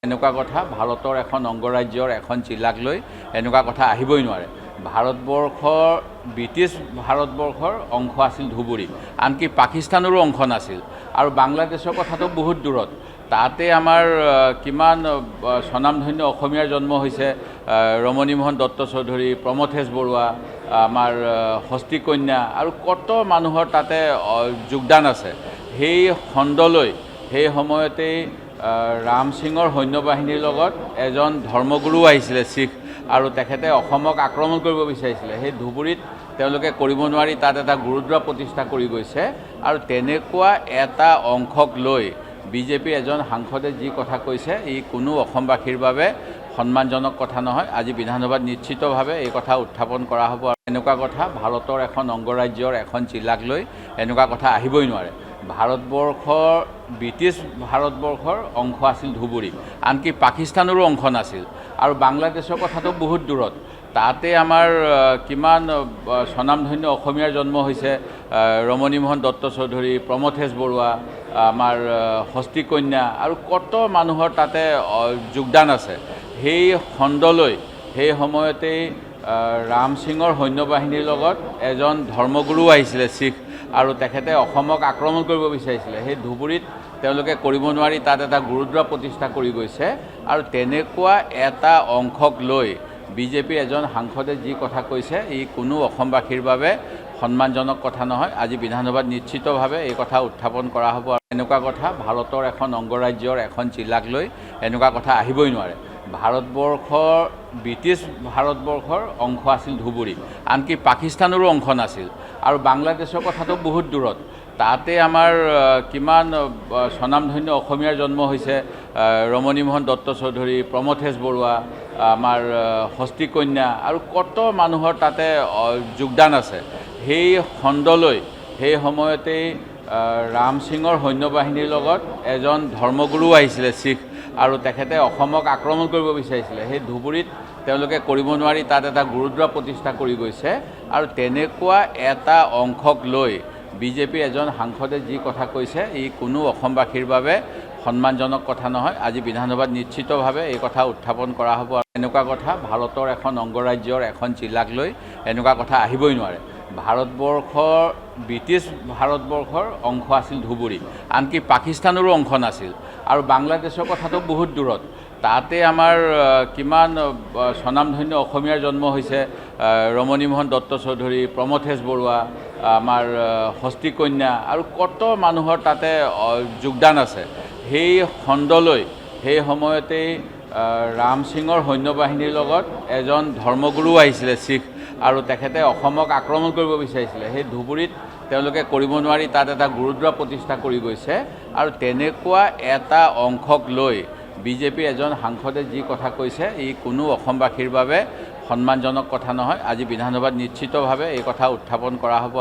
এনেকুৱা কথা ভাৰতৰ এখন অংগৰাজ্যৰ এখন জিলাক লৈ এনেকুৱা কথা আহিবই নোৱাৰে। ভাৰতবৰ্ষৰ ব্ৰিটিছ ভাৰতবৰ্ষৰ অংশ আছিল ধুবুৰী, আনকি পাকিস্তানৰো অংশ নাছিল। আৰু বাংলাদেশৰ কথাটো বহুত দূৰত। তাতে আমাৰ কিমান স্বনামধন্য অসমীয়াৰ জন্ম হৈছে, ৰমণী মোহন দত্ত চৌধুৰী, প্ৰমথেশ বৰুৱা, আমাৰ হস্তিকন্যা আৰু কত মানুহৰ তাতে যোগদান আছে। সেই খণ্ডলৈ সেই সময়তেই ৰাম সিঙৰ সৈন্যবাহিনীৰ লগত এজন ধৰ্মগুৰু আহিছিলে শিখ, আৰু তেখেতে অসমক আক্ৰমণ কৰিব বিচাৰিছিলে। সেই ধুবুৰীত তেওঁলোকে কৰিব নোৱাৰি তাত এটা গুৰুদ্বাৰা প্ৰতিষ্ঠা কৰি গৈছে। আৰু তেনেকুৱা এটা অংশক লৈ বিজেপিৰ এজন সাংসদে যি কথা কৈছে, ই কোনো অসমবাসীৰ বাবে সন্মানজনক কথা নহয়। আজি বিধানসভাত নিশ্চিতভাৱে এই কথা উত্থাপন কৰা হ'ব। এনেকুৱা কথা ভাৰতৰ এখন অংগৰাজ্যৰ এখন জিলাক লৈ এনেকুৱা কথা আহিবই নোৱাৰে। ভাৰতবৰ্ষৰ ব্ৰিটিছ ভাৰতবৰ্ষৰ অংশ আছিল ধুবুৰী, আনকি পাকিস্তানৰো অংশ নাছিল। আৰু বাংলাদেশৰ কথাটো বহুত দূৰত। তাতে আমাৰ কিমান স্বনামধন্য অসমীয়াৰ জন্ম হৈছে, ৰমণী মোহন দত্ত চৌধুৰী, প্ৰমথেশ বৰুৱা, আমাৰ হস্তিকন্যা আৰু কত মানুহৰ তাতে যোগদান আছে। সেই খণ্ডলৈ সেই সময়তেই ৰাম সিঙৰ সৈন্যবাহিনীৰ লগত এজন ধৰ্মগুৰু আহিছিলে শিখ, আৰু তেখেতে অসমক আক্ৰমণ কৰিব বিচাৰিছিলে। সেই ধুবুৰীত তেওঁলোকে কৰিব নোৱাৰি তাত এটা গুৰুদ্বাৰা প্ৰতিষ্ঠা কৰি গৈছে। আৰু তেনেকুৱা এটা অংশক লৈ বিজেপিৰ এজন সাংসদে যি কথা কৈছে, ই কোনো অসমবাসীৰ বাবে সন্মানজনক কথা নহয়। আজি বিধানসভাত নিশ্চিতভাৱে এই কথা উত্থাপন কৰা হ'ব। এনেকুৱা কথা ভাৰতৰ এখন অংগৰাজ্যৰ এখন জিলাক লৈ এনেকুৱা কথা আহিবই নোৱাৰে। ভাৰতবৰ্ষৰ ব্ৰিটিছ ভাৰতবৰ্ষৰ অংশ আছিল ধুবুৰী, আনকি পাকিস্তানৰো অংশ নাছিল। আৰু বাংলাদেশৰ কথাটো বহুত দূৰত। তাতে আমাৰ কিমান স্বনামধন্য অসমীয়াৰ জন্ম হৈছে, ৰমণী মোহন দত্ত চৌধুৰী, প্ৰমথেশ বৰুৱা, আমাৰ হস্তিকন্যা আৰু কত মানুহৰ তাতে যোগদান আছে। সেই খণ্ডলৈ সেই সময়তেই ৰাম সিঙৰ সৈন্যবাহিনীৰ লগত এজন ধৰ্মগুৰু আহিছিলে শিখ, আৰু তেখেতে অসমক আক্ৰমণ কৰিব বিচাৰিছিলে। সেই ধুবুৰীত তেওঁলোকে কৰিব নোৱাৰি তাত এটা গুৰুদ্বাৰা প্ৰতিষ্ঠা কৰি গৈছে। আৰু তেনেকুৱা এটা অংশক লৈ বিজেপিৰ এজন সাংসদে যি কথা কৈছে, ই কোনো অসমবাসীৰ বাবে সন্মানজনক কথা নহয়। আজি বিধানসভাত নিশ্চিতভাৱে এই কথা উত্থাপন কৰা হ'ব। এনেকুৱা কথা ভাৰতৰ এখন অংগৰাজ্যৰ এখন জিলাক লৈ এনেকুৱা কথা আহিবই নোৱাৰে। ভাৰতবৰ্ষৰ ব্ৰিটিছ ভাৰতবৰ্ষৰ অংশ আছিল ধুবুৰী, আনকি পাকিস্তানৰো অংশ নাছিল। আৰু বাংলাদেশৰ কথাটো বহুত দূৰত। তাতে আমাৰ কিমান স্বনামধন্য অসমীয়াৰ জন্ম হৈছে, ৰমণী মোহন দত্ত চৌধুৰী, প্ৰমথেশ বৰুৱা, আমাৰ হস্তিকন্যা আৰু কত মানুহৰ তাতে যোগদান আছে। সেই খণ্ডলৈ সেই সময়তেই ৰাম সিঙৰ সৈন্যবাহিনীৰ লগত এজন ধৰ্মগুৰু আহিছিলে শিখ, আৰু তেখেতে অসমক আক্ৰমণ কৰিব বিচাৰিছিলে। সেই ধুবুৰীত তেওঁলোকে কৰিব নোৱাৰি তাত এটা গুৰুদ্বাৰা প্ৰতিষ্ঠা কৰি গৈছে। আৰু তেনেকুৱা এটা অংশক লৈ বিজেপিৰ এজন সাংসদে যি কথা কৈছে, ই কোনো অসমবাসীৰ বাবে সন্মানজনক কথা নহয়। আজি বিধানসভাত নিশ্চিতভাৱে এই কথা উত্থাপন কৰা হ'ব।